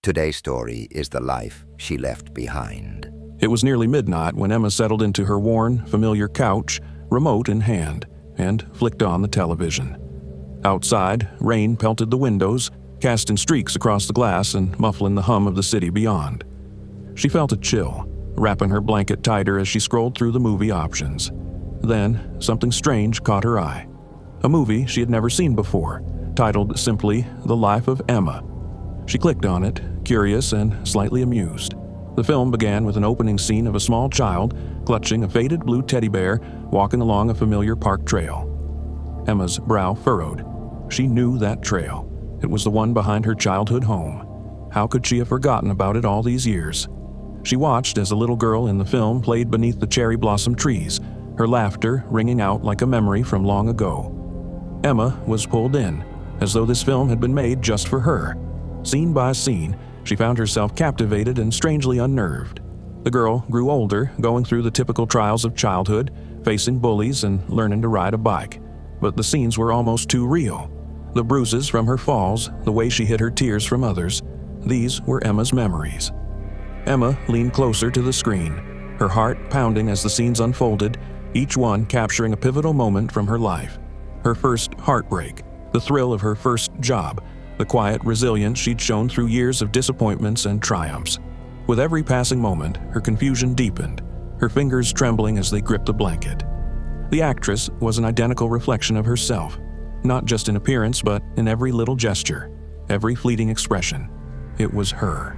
Today's story is the life she left behind. It was nearly midnight when Emma settled into her worn, familiar couch, remote in hand, and flicked on the television. Outside, rain pelted the windows, casting streaks across the glass and muffling the hum of the city beyond. She felt a chill, wrapping her blanket tighter as she scrolled through the movie options. Then, something strange caught her eye. A movie she had never seen before, titled simply The Life of Emma. She clicked on it, curious and slightly amused. The film began with an opening scene of a small child clutching a faded blue teddy bear walking along a familiar park trail. Emma's brow furrowed. She knew that trail. It was the one behind her childhood home. How could she have forgotten about it all these years? She watched as a little girl in the film played beneath the cherry blossom trees, her laughter ringing out like a memory from long ago. Emma was pulled in, as though this film had been made just for her. Scene by scene, she found herself captivated and strangely unnerved. The girl grew older, going through the typical trials of childhood, facing bullies and learning to ride a bike. But the scenes were almost too real. The bruises from her falls, the way she hid her tears from others, these were Emma's memories. Emma leaned closer to the screen, her heart pounding as the scenes unfolded, each one capturing a pivotal moment from her life. Her first heartbreak, the thrill of her first job, the quiet resilience she'd shown through years of disappointments and triumphs. With every passing moment, her confusion deepened, her fingers trembling as they gripped the blanket. The actress was an identical reflection of herself, not just in appearance but in every little gesture, every fleeting expression. It was her.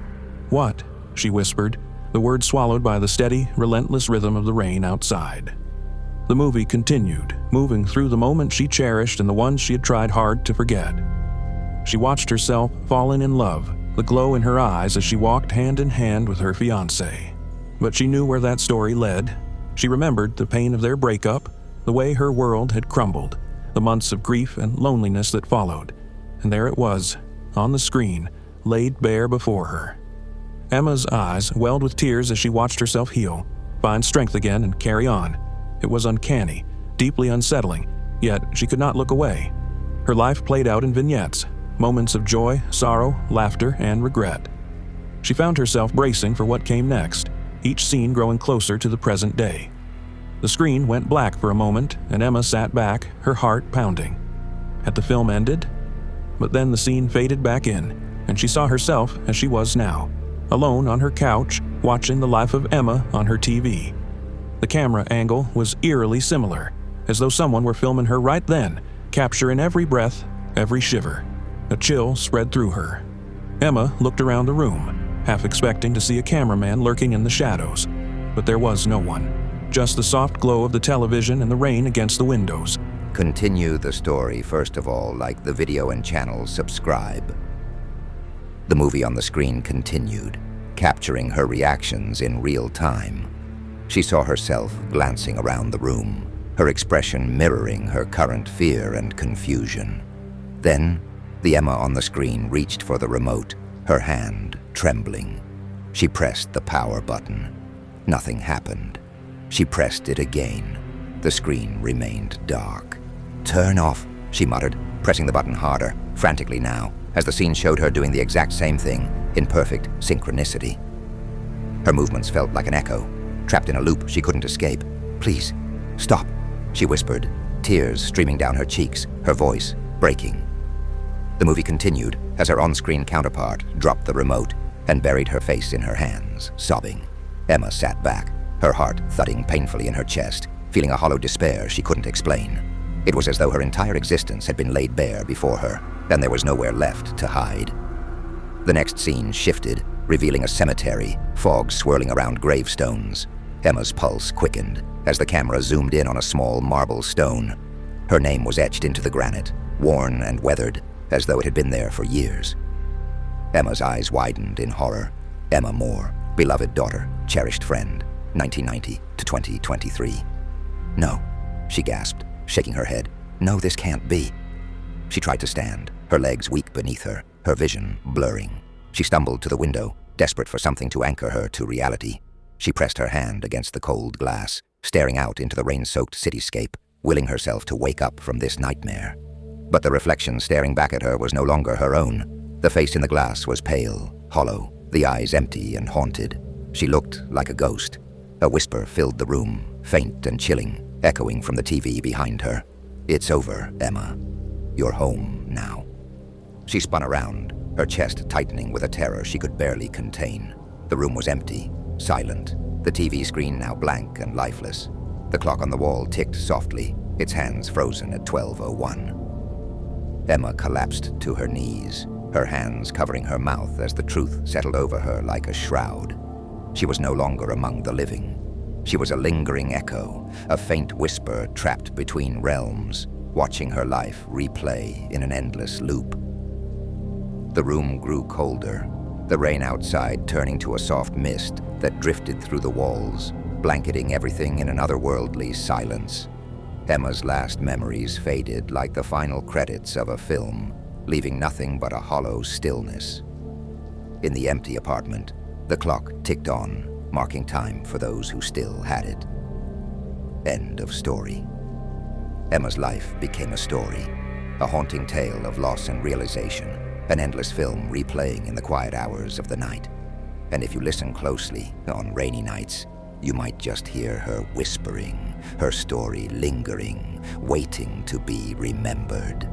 "What?" she whispered, the words swallowed by the steady, relentless rhythm of the rain outside. The movie continued, moving through the moments she cherished and the ones she had tried hard to forget. She watched herself falling in love, the glow in her eyes as she walked hand in hand with her fiancé. But she knew where that story led. She remembered the pain of their breakup, the way her world had crumbled, the months of grief and loneliness that followed. And there it was, on the screen, laid bare before her. Emma's eyes welled with tears as she watched herself heal, find strength again and carry on. It was uncanny, deeply unsettling, yet she could not look away. Her life played out in vignettes, moments of joy, sorrow, laughter, and regret. She found herself bracing for what came next, each scene growing closer to the present day. The screen went black for a moment, and Emma sat back, her heart pounding. Had the film ended? But then the scene faded back in, and she saw herself as she was now, alone on her couch, watching The Life of Emma on her TV. The camera angle was eerily similar, as though someone were filming her right then, capturing every breath, every shiver. A chill spread through her. Emma looked around the room, half expecting to see a cameraman lurking in the shadows, but there was no one. Just the soft glow of the television and the rain against the windows. Continue the story, first of all, like the video and channel, subscribe. The movie on the screen continued, capturing her reactions in real time. She saw herself glancing around the room, her expression mirroring her current fear and confusion. Then, the Emma on the screen reached for the remote, her hand trembling. She pressed the power button. Nothing happened. She pressed it again. The screen remained dark. "Turn off," she muttered, pressing the button harder, frantically now, as the scene showed her doing the exact same thing, in perfect synchronicity. Her movements felt like an echo, trapped in a loop she couldn't escape. "Please, stop," she whispered, tears streaming down her cheeks, her voice breaking. The movie continued as her on-screen counterpart dropped the remote and buried her face in her hands, sobbing. Emma sat back, her heart thudding painfully in her chest, feeling a hollow despair she couldn't explain. It was as though her entire existence had been laid bare before her, and there was nowhere left to hide. The next scene shifted, revealing a cemetery, fog swirling around gravestones. Emma's pulse quickened as the camera zoomed in on a small marble stone. Her name was etched into the granite, worn and weathered, as though it had been there for years. Emma's eyes widened in horror. Emma Moore, beloved daughter, cherished friend, 1990 to 2023. "No," she gasped, shaking her head. "No, this can't be." She tried to stand, her legs weak beneath her, her vision blurring. She stumbled to the window, desperate for something to anchor her to reality. She pressed her hand against the cold glass, staring out into the rain-soaked cityscape, willing herself to wake up from this nightmare. But the reflection staring back at her was no longer her own. The face in the glass was pale, hollow, the eyes empty and haunted. She looked like a ghost. A whisper filled the room, faint and chilling, echoing from the TV behind her. "It's over, Emma. You're home now." She spun around, her chest tightening with a terror she could barely contain. The room was empty, silent, the TV screen now blank and lifeless. The clock on the wall ticked softly, its hands frozen at 12:01. Emma collapsed to her knees, her hands covering her mouth as the truth settled over her like a shroud. She was no longer among the living. She was a lingering echo, a faint whisper trapped between realms, watching her life replay in an endless loop. The room grew colder, the rain outside turning to a soft mist that drifted through the walls, blanketing everything in an otherworldly silence. Emma's last memories faded like the final credits of a film, leaving nothing but a hollow stillness. In the empty apartment, the clock ticked on, marking time for those who still had it. End of story. Emma's life became a story, a haunting tale of loss and realization, an endless film replaying in the quiet hours of the night. And if you listen closely, on rainy nights, you might just hear her whispering, her story lingering, waiting to be remembered.